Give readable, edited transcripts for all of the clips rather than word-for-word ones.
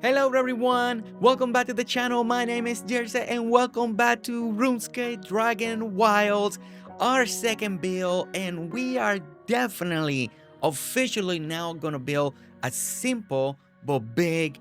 Hello everyone, welcome back to the channel. My name is Jersey and welcome back to RuneScape DragonWilds, our second build, and we are definitely officially now gonna build a simple but big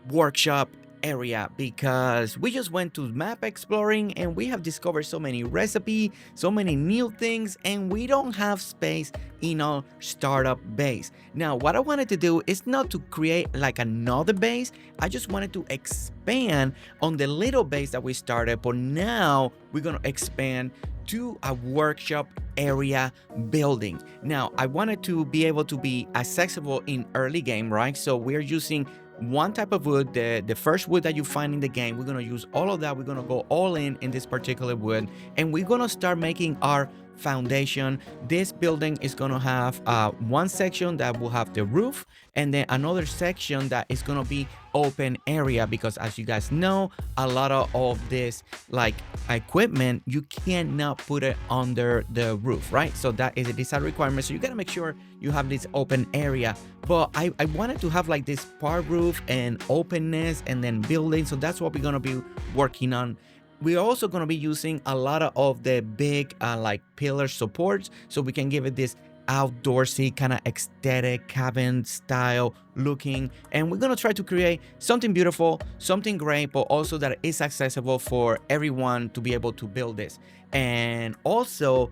workshop area because we just went to map exploring and we have discovered so many recipes, so many new things, and we don't have space in our startup base. Now what I wanted to do is not to create like another base, I just wanted to expand on the little base that we started, but now we're gonna expand to a workshop area building. Now I wanted to be able to be accessible in early game, right? So we're using one type of wood, the first wood that you find in the game. We're gonna use all of that. We're gonna go all in this particular wood, and we're gonna start making our foundation. This building is gonna have one section that will have the roof, and then another section that is gonna be open area, because as you guys know, a lot of this like equipment you cannot put it under the roof, right? So that is a design requirement, so you gotta make sure you have this open area. But I wanted to have like this part roof and openness and then building, so that's what we're gonna be working on. We're also going to be using a lot of the big like pillar supports, so we can give it this outdoorsy kind of aesthetic cabin style looking, and we're going to try to create something beautiful, something great, but also that is accessible for everyone to be able to build this. And also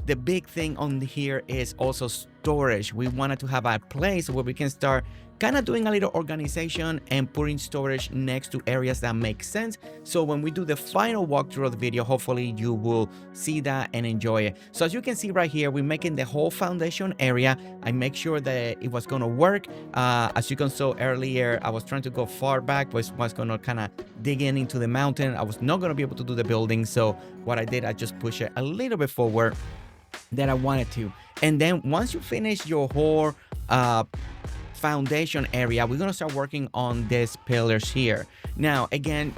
the big thing on here is also storage. We wanted to have a place where we can start kind of doing a little organization and putting storage next to areas that make sense. So when we do the final walkthrough of the video, hopefully you will see that and enjoy it. So as you can see right here, we're making the whole foundation area. I make sure that it was going to work. As you can saw earlier, I was trying to go far back, but was going to kind of dig into the mountain. I was not going to be able to do the building. So what I did, I just pushed it a little bit forward that I wanted to. And then once you finish your whole foundation area, we're gonna start working on these pillars here. Now again,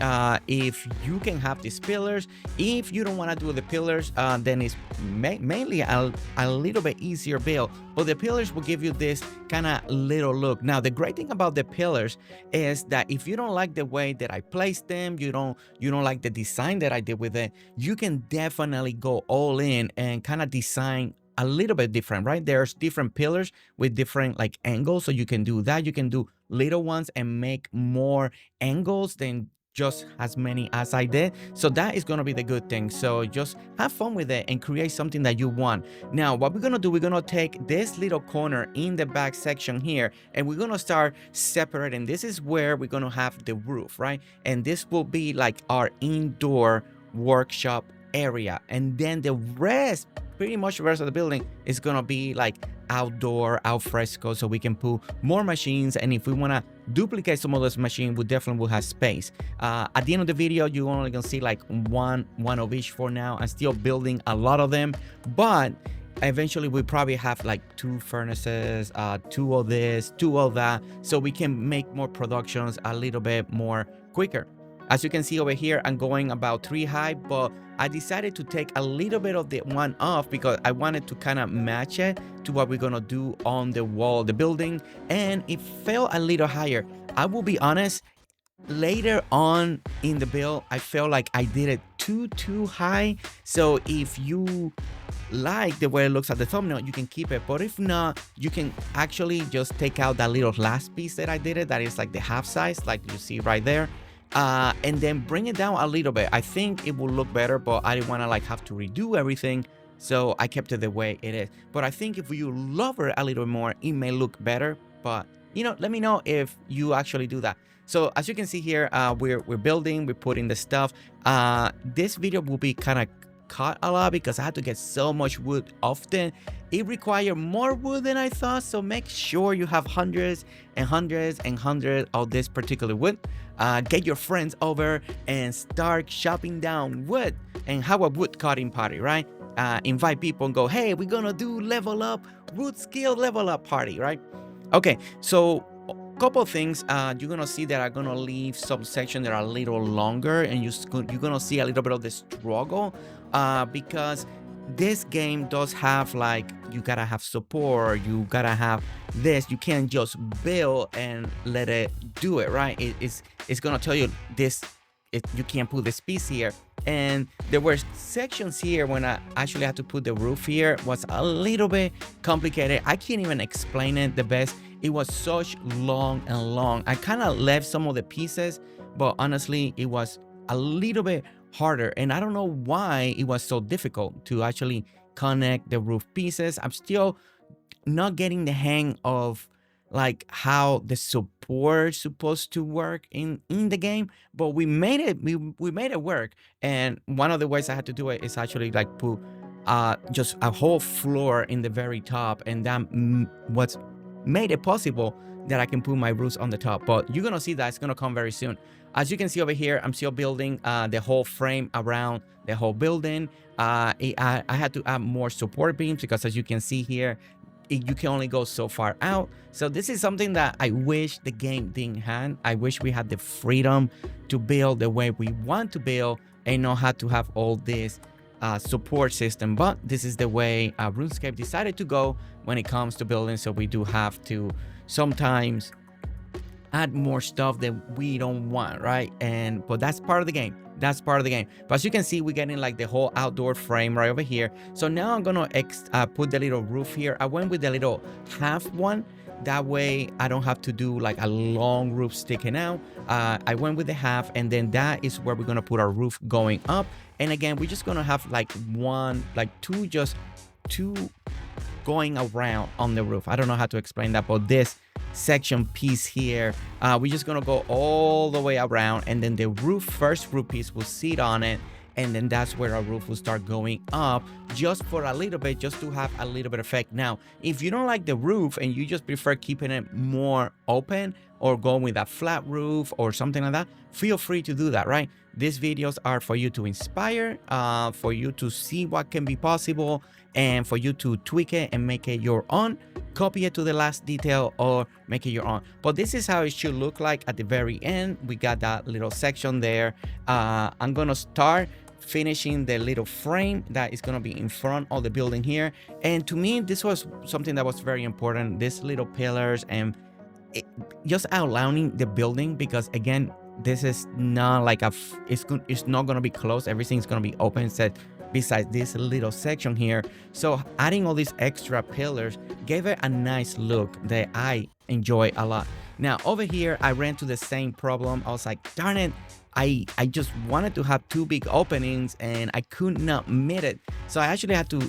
if you can have these pillars, if you don't want to do the pillars, then it's mainly a little bit easier build, but the pillars will give you this kind of little look. Now the great thing about the pillars is that if you don't like the way that I placed them, you don't like the design that I did with it, you can definitely go all in and kind of design a little bit different, right? There's different pillars with different like angles, so you can do that. You can do little ones and make more angles than just as many as I did. So that is going to be the good thing. So just have fun with it and create something that you want. Now what we're going to do, we're going to take this little corner in the back section here, and we're going to start separating. This is where we're going to have the roof, right? And this will be like our indoor workshop area, and then the rest, pretty much the rest of the building, is gonna be like outdoor, al fresco, so we can put more machines. And if we want to duplicate some of those machines, we definitely will have space. At the end of the video, you're only gonna see like one of each for now. I'm still building a lot of them, but eventually we probably have like 2 furnaces, 2 of this, 2 of that, so we can make more productions a little bit more quicker. As you can see over here, I'm going about 3 high, but I decided to take a little bit of the one off because I wanted to kind of match it to what we're gonna do on the wall, the building, and it fell a little higher. I will be honest, later on in the build, I felt like I did it too high. So if you like the way it looks at the thumbnail, you can keep it, but if not, you can actually just take out that little last piece that I did it, that is like the half size, like you see right there. And then bring it down a little bit. I think it will look better, but I didn't want to like have to redo everything, so I kept it the way it is. But I think if you lower it a little more, it may look better. But you know, let me know if you actually do that. So as you can see here, we're building, we're putting the stuff. This video will be kind of cut a lot because I had to get so much wood often. It required more wood than I thought, so make sure you have hundreds and hundreds and hundreds of this particular wood. Get your friends over and start chopping down wood and have a wood cutting party, right? Invite people and go, hey, we're gonna do level up, wood skill level up party, right? Okay, so couple things. You're gonna see that I'm gonna leave some sections that are a little longer, and you're gonna see a little bit of the struggle because this game does have like, you gotta have support, you gotta have this. You can't just build and let it do it, right? It's gonna tell you this, you can't put this piece here. And there were sections here when I actually had to put the roof here, was a little bit complicated. I can't even explain it the best. It was such long. I kind of left some of the pieces, but honestly, it was a little bit harder. And I don't know why it was so difficult to actually connect the roof pieces. I'm still not getting the hang of like how the support supposed to work in the game, but we made it. We made it work. And one of the ways I had to do it is actually like put just a whole floor in the very top, and that what's made it possible that I can put my roofs on the top. But you're gonna see that it's gonna come very soon. As you can see over here, I'm still building the whole frame around the whole building. I had to add more support beams because, as you can see here, you can only go so far out. So this is something that I wish the game didn't have. I wish we had the freedom to build the way we want to build and not have to have all this support system. But this is the way RuneScape decided to go when it comes to building. So we do have to sometimes add more stuff that we don't want, right? But that's part of the game. That's part of the game. But as you can see, we're getting like the whole outdoor frame right over here. So now I'm gonna put the little roof here. I went with the little half one. That way I don't have to do like a long roof sticking out. I went with the half, and then that is where we're gonna put our roof going up. And again, we're just gonna have like two going around on the roof. I don't know how to explain that, but this section piece here, we're just gonna go all the way around, and then the first roof piece will sit on it, and then that's where our roof will start going up just for a little bit, just to have a little bit of effect. Now, if you don't like the roof and you just prefer keeping it more open or going with a flat roof or something like that, feel free to do that, right? These videos are for you to inspire, for you to see what can be possible, and for you to tweak it and make it your own, copy it to the last detail or make it your own. But this is how it should look like at the very end. We got that little section there. I'm gonna start finishing the little frame that is gonna be in front of the building here. And to me, this was something that was very important, these little pillars and just outlining the building, because again, this is not like it's not gonna be closed, everything's gonna be open set besides this little section here. So adding all these extra pillars gave it a nice look that I enjoy a lot. Now over here, I ran to the same problem. I was like, darn it, I just wanted to have two big openings and I could not meet it. So I actually had to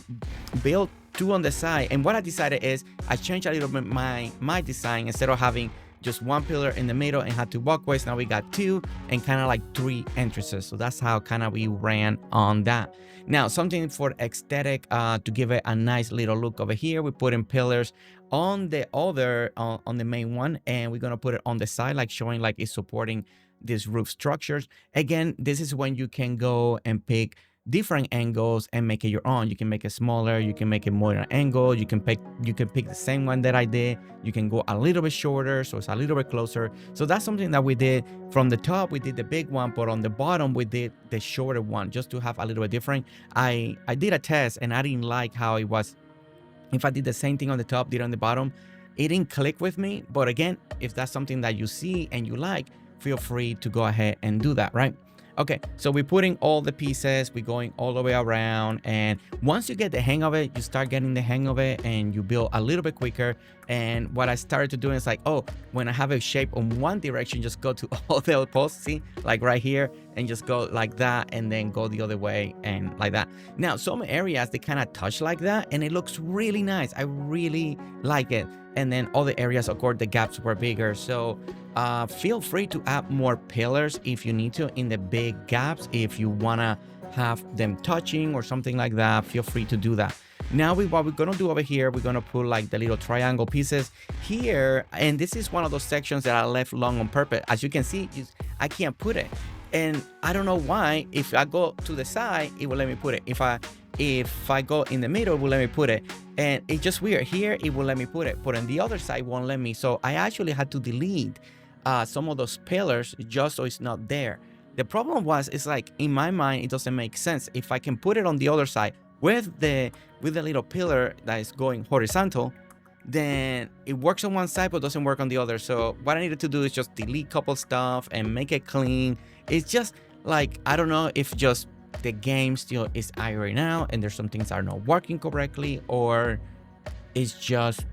build two on the side. And what I decided is I changed a little bit my design. Instead of having just one pillar in the middle and had two walkways, now we got two and kind of like three entrances. So that's how kind of we ran on that. Now something for aesthetic, to give it a nice little look over here, we put in pillars on the other on the main one, and we're gonna put it on the side, like showing like it's supporting these roof structures. Again, this is when you can go and pick different angles and make it your own. You can make it smaller, you can make it more an angle, you can pick the same one that I did, you can go a little bit shorter so it's a little bit closer. So that's something that we did. From the top we did the big one, but on the bottom we did the shorter one, just to have a little bit different. I did a test and I didn't like how it was. If I did the same thing on the top, did on the bottom, it didn't click with me. But again, if that's something that you see and you like, feel free to go ahead and do that, right? Okay, so we're putting all the pieces, we're going all the way around, and once you get the hang of it, you start getting the hang of it and you build a little bit quicker. And what I started to do is like, oh, when I have a shape on one direction, just go to all the other posts, see, like right here, and just go like that, and then go the other way and like that. Now, some areas, they kind of touch like that, and it looks really nice. I really like it. And then other areas, of course, the gaps were bigger. So feel free to add more pillars if you need to in the big gaps. If you want to have them touching or something like that, feel free to do that. Now what we're gonna do over here, we're gonna put like the little triangle pieces here, and this is one of those sections that I left long on purpose. As you can see, I can't put it, and I don't know why. If I go to the side, it will let me put it. If I go in the middle, it will let me put it. And it's just weird. Here it will let me put it, but on the other side won't let me. So I actually had to delete some of those pillars just so it's not there. The problem was, it's like in my mind it doesn't make sense. If I can put it on the other side with the little pillar that is going horizontal, then it works on one side but doesn't work on the other. So what I needed to do is just delete couple stuff and make it clean. It's just like, I don't know if just the game still is ironing out and there's some things that are not working correctly, or it's just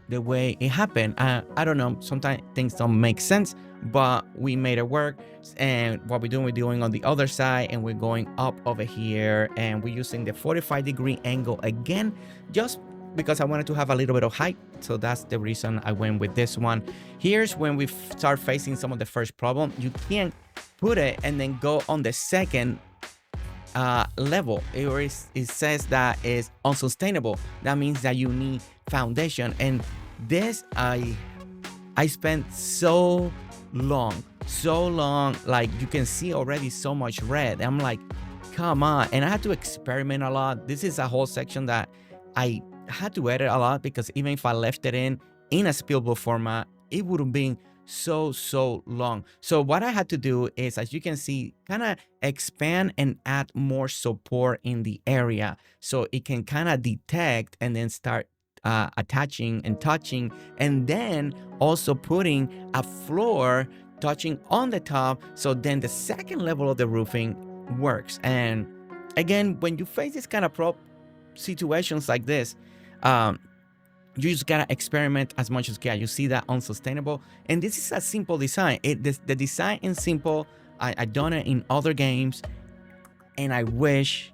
the way it happened. I don't know, sometimes things don't make sense, but we made it work. And what we're doing on the other side, and we're going up over here, and we're using the 45-degree angle again, just because I wanted to have a little bit of height. So that's the reason I went with this one. Here's when we start facing some of the first problem. You can't put it and then go on the second level. It says that is unsustainable. That means that you need foundation. And this, I spent so long, like you can see already so much red. I'm like, come on. And I had to experiment a lot. This is a whole section that I had to edit a lot, because even if I left it in a spillable format, it would have been so long. So what I had to do is, as you can see, kind of expand and add more support in the area, so it can kind of detect and then start attaching and touching, and then also putting a floor touching on the top, so then the second level of the roofing works. And again, when you face this kind of situations like this, you just gotta experiment as much as you can. You see that unsustainable, and this is a simple design. The design is simple. I've done it in other games, and I wish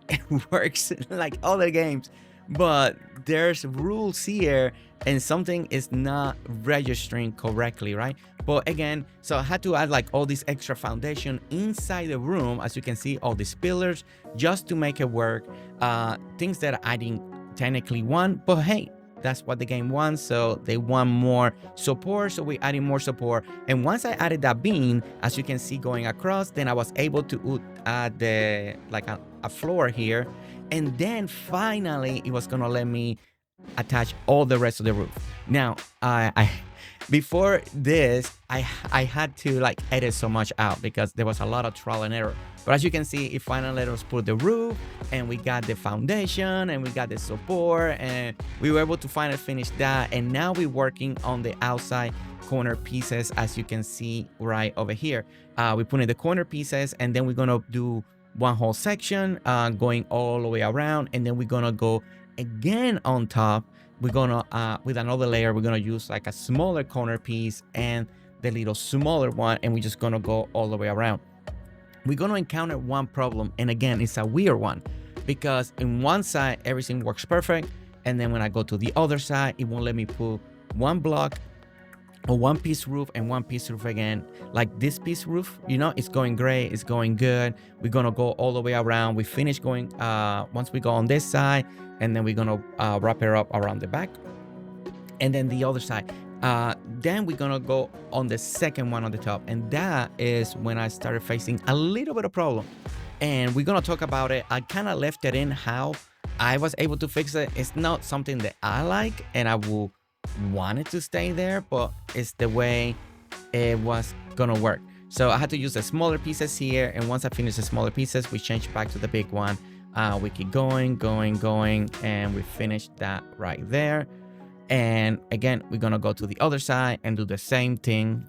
it works like other games, but there's rules here, and something is not registering correctly, right? But again, so I had to add like all this extra foundation inside the room, as you can see, all these pillars, just to make it work. Things that I didn't technically want, but hey, that's what the game wants. So they want more support, so we adding more support. And once I added that beam, as you can see going across, then I was able to add the like a floor here, and then finally it was gonna let me attach all the rest of the roof. Now I before this I had to like edit so much out, because there was a lot of trial and error. But as you can see, it finally let us put the roof, and we got the foundation, and we got the support, and we were able to finally finish that. And now we're working on the outside corner pieces, as you can see right over here. We put in the corner pieces, and then we're gonna do one whole section going all the way around, and then we're gonna go again on top. We're gonna with another layer, we're gonna use like a smaller corner piece and the little smaller one, and we're just gonna go all the way around. We're gonna encounter one problem, and again, it's a weird one, because in one side everything works perfect, and then when I go to the other side, it won't let me put one block or one piece roof and one piece roof again. Like this piece roof, you know, it's going great, it's going good. We're gonna go all the way around. We finish going once we go on this side, and then we're gonna wrap it up around the back, and then the other side. Then we're gonna go on the second one on the top, and that is when I started facing a little bit of problem, and we're gonna talk about it. I kind of left it in how I was able to fix it. It's not something that I like, and I will want it to stay there, but it's the way it was gonna work. So I had to use the smaller pieces here, and once I finish the smaller pieces, we change back to the big one. We keep going, and we finish that right there. And again, we're gonna go to the other side and do the same thing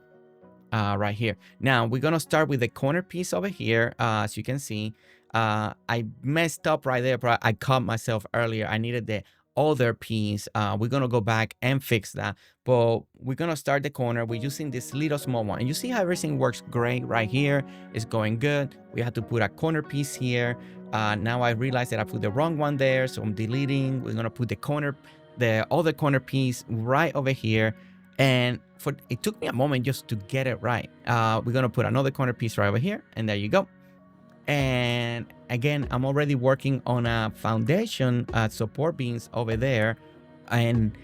right here. Now we're gonna start with the corner piece over here. As you can see, I messed up right there, but I caught myself earlier. I needed the other piece. We're gonna go back and fix that, but we're gonna start the corner. We're using this little small one, and you see how everything works great right here. It's going good. We had to put a corner piece here. Now I realized that I put the wrong one there, so I'm deleting. We're gonna put the other corner piece right over here, and it took me a moment just to get it right. We're gonna put another corner piece right over here, and there you go. And again, I'm already working on a foundation support beams over there, and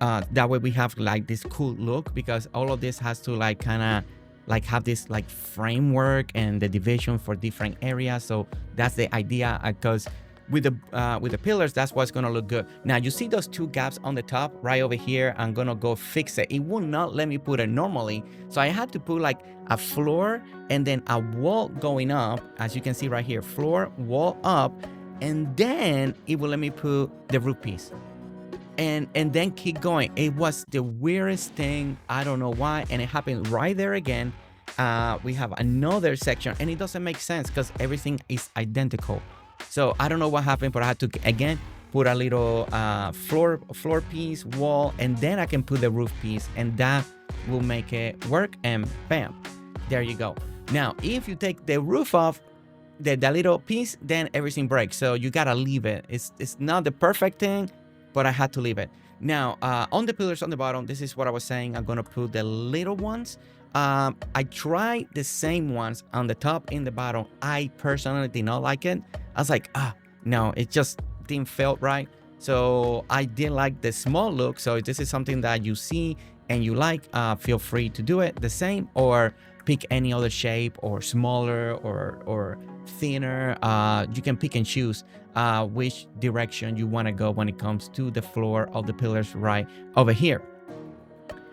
that way we have like this cool look, because all of this has to like kind of like have this like framework and the division for different areas. So that's the idea, because with the pillars, that's what's gonna look good. Now you see those two gaps on the top right over here. I'm gonna go fix it. It will not let me put it normally, so I had to put like a floor and then a wall going up. As you can see right here, floor, wall up, and then it will let me put the roof piece. And then keep going. It was the weirdest thing. I don't know why. And it happened right there again. We have another section, and it doesn't make sense because everything is identical. So I don't know what happened, but I had to again put a little floor piece, wall, and then I can put the roof piece, and that will make it work. And bam, there you go. Now, if you take the roof off, the little piece, then everything breaks. So you gotta leave it. It's not the perfect thing, but I had to leave it. Now, on the pillars on the bottom, this is what I was saying. I'm gonna put the little ones. I tried the same ones on the top and the bottom. I personally did not like it. I was like, no, it just didn't feel right. So I did like the small look. So if this is something that you see and you like, feel free to do it the same, or pick any other shape, or smaller, or thinner. You can pick and choose which direction you want to go when it comes to the floor of the pillars right over here.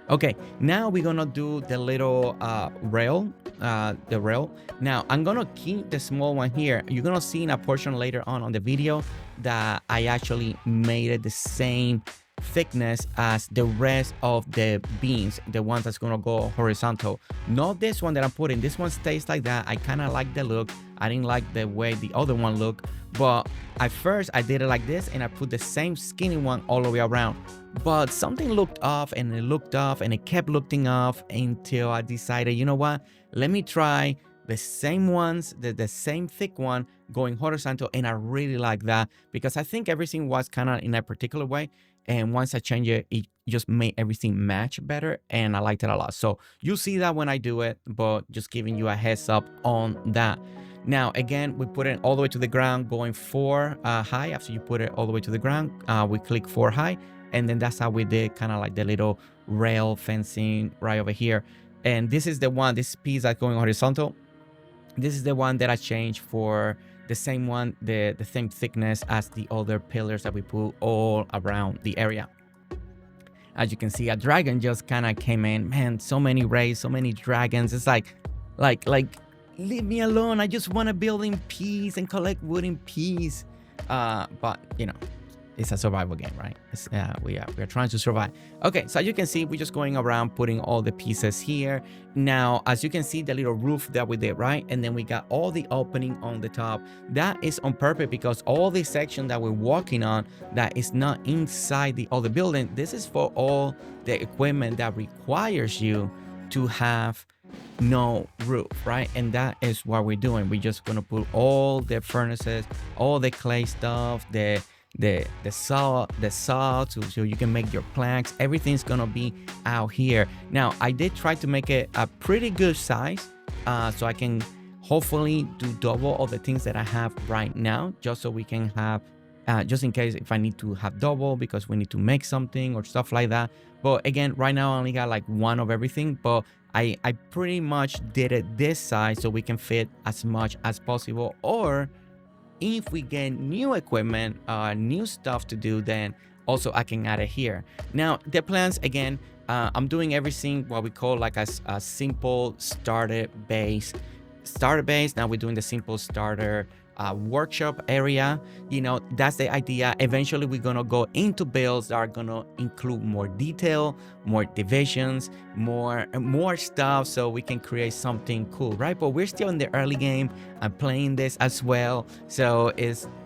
Okay, now we're gonna do the little rail, Now I'm gonna keep the small one here. You're gonna see in a portion later on the video that I actually made it the same thickness as the rest of the beams, the ones that's gonna go horizontal. Not this one that I'm putting. This one stays like that. I kind of like the look. I didn't like the way the other one looked, but at first I did it like this, and I put the same skinny one all the way around. But something looked off, and it looked off, and it kept looking off until I decided, you know what, let me try the same ones, the same thick one going horizontal. And I really like that because I think everything was kind of in a particular way, and once I changed it, it just made everything match better, and I liked it a lot. So you'll see that when I do it, but just giving you a heads up on that. Now again, we put it all the way to the ground, going 4 high. After you put it all the way to the ground, we click 4 high, and then that's how we did kind of like the little rail fencing right over here. And this is the one, this piece that's going horizontal, this is the one that I changed for the same one, the same thickness as the other pillars that we put all around the area. As you can see, a dragon just kind of came in. Man, so many rays, so many dragons. It's like leave me alone. I just want to build in peace and collect wood in peace. But you know, it's a survival game, right? We are trying to survive. Okay, so as you can see, we're just going around putting all the pieces here. Now, as you can see, the little roof that we did, right? And then we got all the opening on the top. That is on purpose because all the section that we're walking on that is not inside the other building, this is for all the equipment that requires you to have no roof, right? And that is what we're doing. We're just gonna put all the furnaces, all the clay stuff, the saw so you can make your planks. Everything's gonna be out here. Now I did try to make it a pretty good size, so I can hopefully do double of the things that I have right now, just so we can have just in case if I need to have double because we need to make something or stuff like that. But again, right now I only got like one of everything, but I pretty much did it this size so we can fit as much as possible. Or if we get new equipment, new stuff to do, then also I can add it here. Now the plans, again, I'm doing everything what we call like a simple starter base. Now we're doing the simple starter workshop area. You know, that's the idea. Eventually we're gonna go into builds that are gonna include more detail, more divisions, more stuff, so we can create something cool, right? But we're still in the early game. I'm playing this as well, so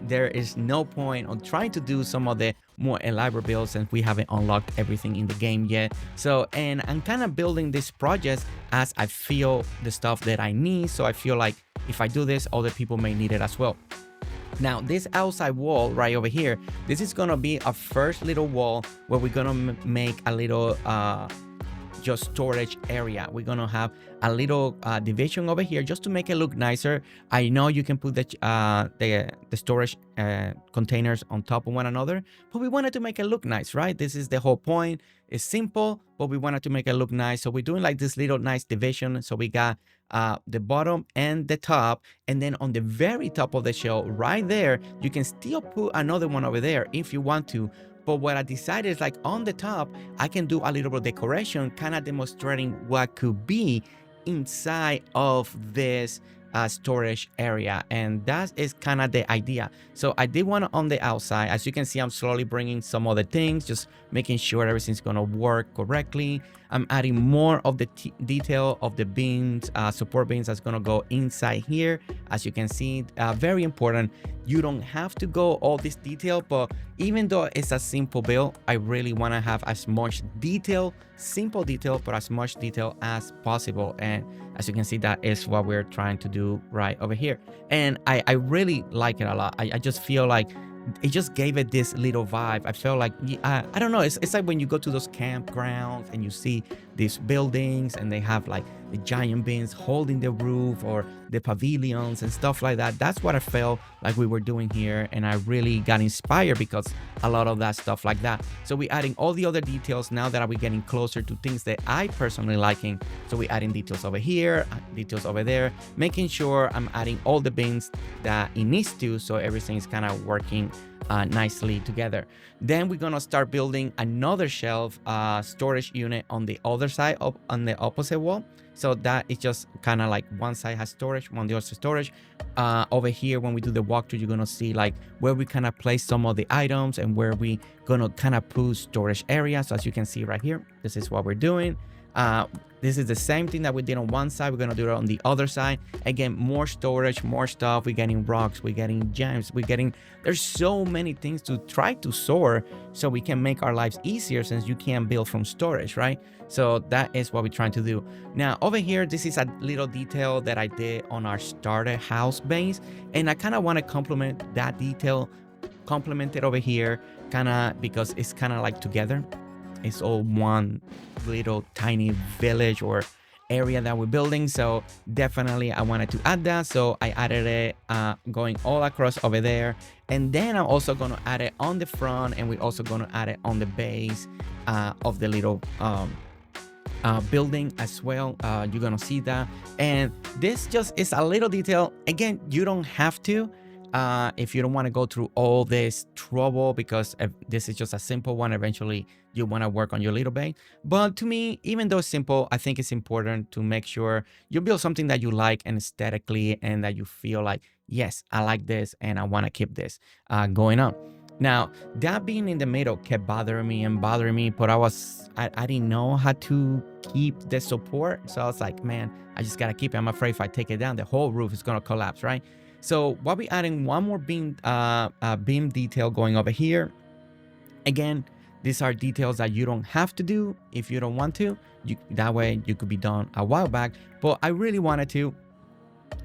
there is no point on trying to do some of the more elaborate builds since we haven't unlocked everything in the game yet. So, and I'm kind of building this project as I feel the stuff that I need. So I feel like if I do this, other people may need it as well. Now this outside wall right over here, this is gonna be a first little wall where we're gonna make a little just storage area. We're gonna have a little division over here just to make it look nicer. I know you can put the storage containers on top of one another, but we wanted to make it look nice, right? This is the whole point. It's simple, but we wanted to make it look nice. So we're doing like this little nice division. So we got the bottom and the top, and then on the very top of the shell right there, you can still put another one over there if you want to. But what I decided is like on the top, I can do a little bit of decoration, kind of demonstrating what could be inside of this storage area, and that is kind of the idea. So I did one on the outside. As you can see, I'm slowly bringing some other things, just making sure everything's gonna work correctly. I'm adding more of the detail of the beams, support beams that's gonna go inside here. As you can see, very important. You don't have to go all this detail, but even though it's a simple build, I really want to have as much detail, simple detail, but as much detail as possible. And as you can see, that is what we're trying to do right over here. And I really like it a lot. I just feel like it just gave it this little vibe. I felt like, I don't know, it's like when you go to those campgrounds and you see these buildings and they have like the giant bins holding the roof, or the pavilions and stuff like that. That's what I felt like we were doing here, and I really got inspired because a lot of that stuff like that. So we're adding all the other details now that we're getting closer to things that I personally liking. So we're adding details over here, details over there, making sure I'm adding all the bins that it needs to, so everything is kind of working nicely together. Then we're gonna start building another shelf storage unit on the other side, on the opposite wall. So that is just kind of like one side has storage, one the other storage. Over here, when we do the walkthrough, you're gonna see like where we kind of place some of the items and where we gonna kind of put storage areas. So as you can see right here, this is what we're doing. This is the same thing that we did on one side. We're gonna do it on the other side. Again, more storage, more stuff. We're getting rocks, we're getting gems, there's so many things to try to store so we can make our lives easier, since you can't build from storage, right? So that is what we're trying to do. Now over here, this is a little detail that I did on our starter house base, and I kind of want to complement that detail, complement it over here, kind of, because it's kind of like together. It's all one little tiny village or area that we're building. So definitely I wanted to add that. So I added it going all across over there. And then I'm also going to add it on the front, and we're also going to add it on the base of the little building as well. You're going to see that. And this just is a little detail. Again, you don't have to. If you don't want to go through all this trouble, because this is just a simple one, eventually you want to work on your little base. But to me, even though it's simple, I think it's important to make sure you build something that you like and aesthetically, and that you feel like, yes, I like this and I want to keep this going on. Now, that being in the middle kept bothering me, but I didn't know how to keep the support. So I was like, man, I just got to keep it. I'm afraid if I take it down, the whole roof is going to collapse, right? So we'll be adding one more beam detail going over here. Again, these are details that you don't have to do if you don't want to. That way you could be done a while back, but I really wanted to.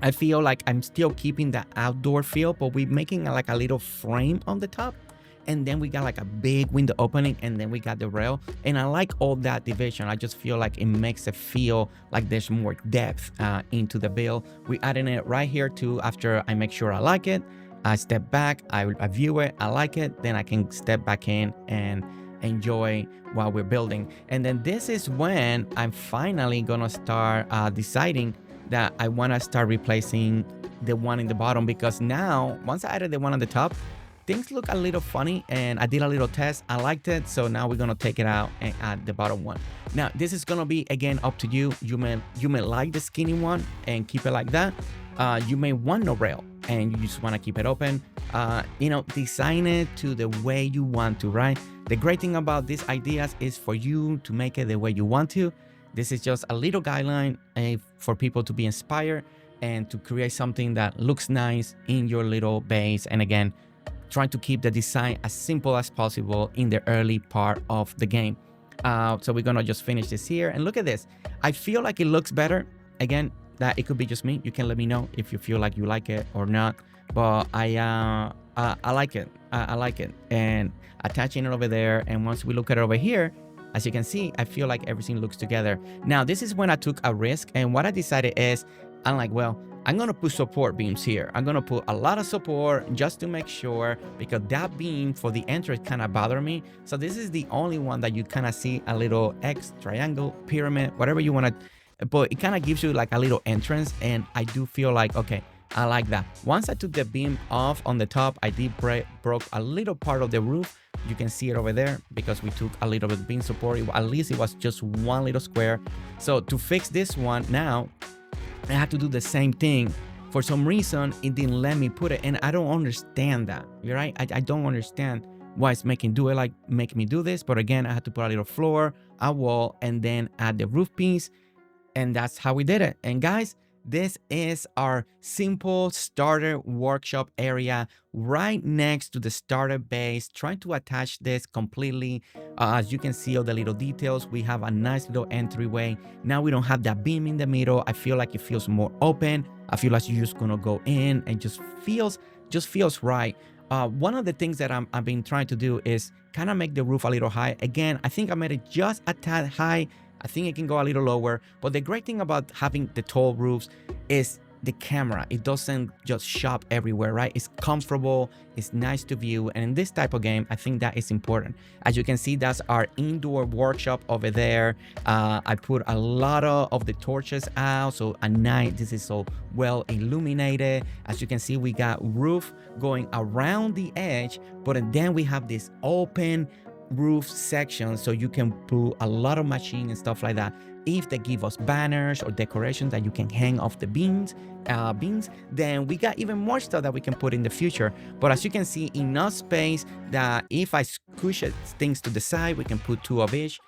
I feel like I'm still keeping the outdoor feel, but we're making like a little frame on the top. And then we got like a big window opening, and then we got the rail. And I like all that division. I just feel like it makes it feel like there's more depth into the build. We're adding it right here too. After I make sure I like it, I step back, I view it, I like it, then I can step back in and enjoy while we're building. And then this is when I'm finally gonna start deciding that I wanna start replacing the one in the bottom, because now once I added the one on the top, things look a little funny, and I did a little test. I liked it, so now we're gonna take it out and add the bottom one. Now this is gonna be again up to you. You may like the skinny one and keep it like that. You may want no rail and you just want to keep it open. You know, design it to the way you want to, right? The great thing about these ideas is for you to make it the way you want to. This is just a little guideline for people to be inspired and to create something that looks nice in your little base. And again, trying to keep the design as simple as possible in the early part of the game. So we're gonna just finish this here, and look at this. I feel like it looks better. Again, that it could be just me. You can let me know if you feel like you like it or not. But I like it. I like it. And attaching it over there. And once we look at it over here, as you can see, I feel like everything looks together. Now, this is when I took a risk, and what I decided is, I'm like, well, I'm gonna put support beams here. I'm gonna put a lot of support just to make sure, because that beam for the entrance kind of bothered me. So this is the only one that you kind of see a little X, triangle, pyramid, whatever you want to, but it kind of gives you like a little entrance. And I do feel like, okay, I like that. Once I took the beam off on the top, I did broke a little part of the roof. You can see it over there because we took a little bit of beam support. At least it was just one little square. So to fix this one now, I had to do the same thing For some reason, it didn't let me put it, and I don't understand that. You're right? I don't understand why it's making me do this. But again, I had to put a little floor, a wall, and then add the roof piece, and that's how we did it. And guys, this is our simple starter workshop area right next to the starter base. Trying to attach this completely. As you can see all the little details, we have a nice little entryway. Now we don't have that beam in the middle. I feel like it feels more open. I feel like you're just gonna go in and just feels right. One of the things that I've been trying to do is kind of make the roof a little high. Again, I think I made it just a tad high. I think it can go a little lower, but the great thing about having the tall roofs is the camera. It doesn't just shove everywhere, right? It's comfortable, it's nice to view, and in this type of game, I think that is important. As you can see, that's our indoor workshop over there. I put a lot of the torches out, so at night, this is so well illuminated. As you can see, we got roof going around the edge, but then we have this open roof section, so you can put a lot of machine and stuff like that. If they give us banners or decorations that you can hang off the beams, then we got even more stuff that we can put in the future. But as you can see, enough space that if I squish things to the side, we can put 2 of each.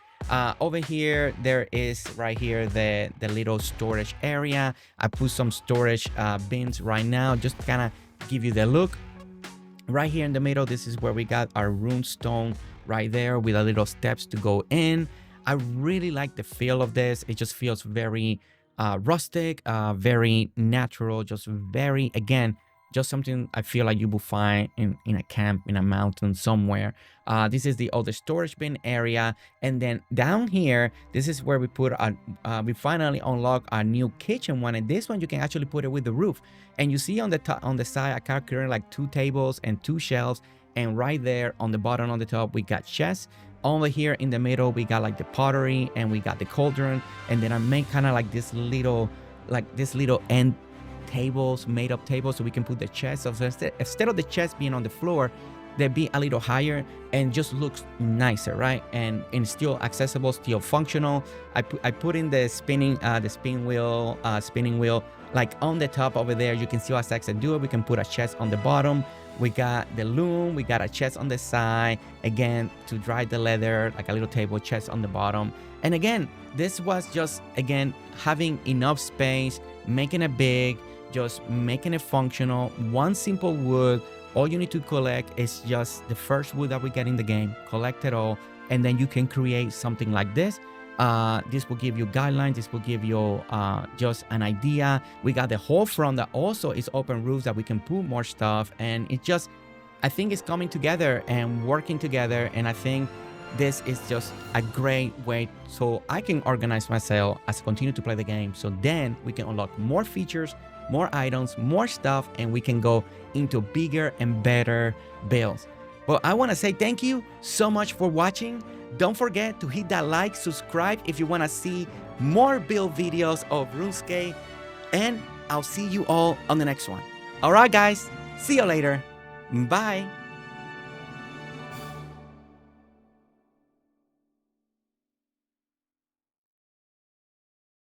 Over here, there is right here the little storage area. I put some storage bins right now, just kind of give you the look. Right here in the middle, this is where we got our rune stone right there with a little steps to go in. I really like the feel of this. It just feels very rustic, very natural, just very, again, just something I feel like you will find in a camp, in a mountain somewhere. This is the other storage bin area. And then down here, this is where we put we finally unlock our new kitchen one. And this one, you can actually put it with the roof. And you see on the top, on the side, I calculated like 2 tables and 2 shelves. And right there on the bottom, on the top, we got chests. Over here in the middle, we got like the pottery and we got the cauldron. And then I made kind of like this little end tables, made up tables, so we can put the chest. So instead of the chest being on the floor, they'd be a little higher and just looks nicer, right? And still accessible, still functional. I put in the spinning wheel like on the top over there. You can see how Saxon do it. We can put a chest on the bottom. We got the loom, we got a chest on the side, again, to dry the leather, like a little table, chest on the bottom. And again, this was just, again, having enough space, making it big, just making it functional. One simple wood, all you need to collect is just the first wood that we get in the game, collect it all, and then you can create something like this. This will give you guidelines. This will give you just an idea. We got the whole front that also is open roofs that we can put more stuff. And it just, I think it's coming together and working together. And I think this is just a great way so I can organize myself as I continue to play the game. So then we can unlock more features, more items, more stuff, and we can go into bigger and better builds. Well, I want to say thank you so much for watching. Don't forget to hit that like, subscribe if you want to see more build videos of RuneScape, and I'll see you all on the next one. All right, guys, see you later. Bye.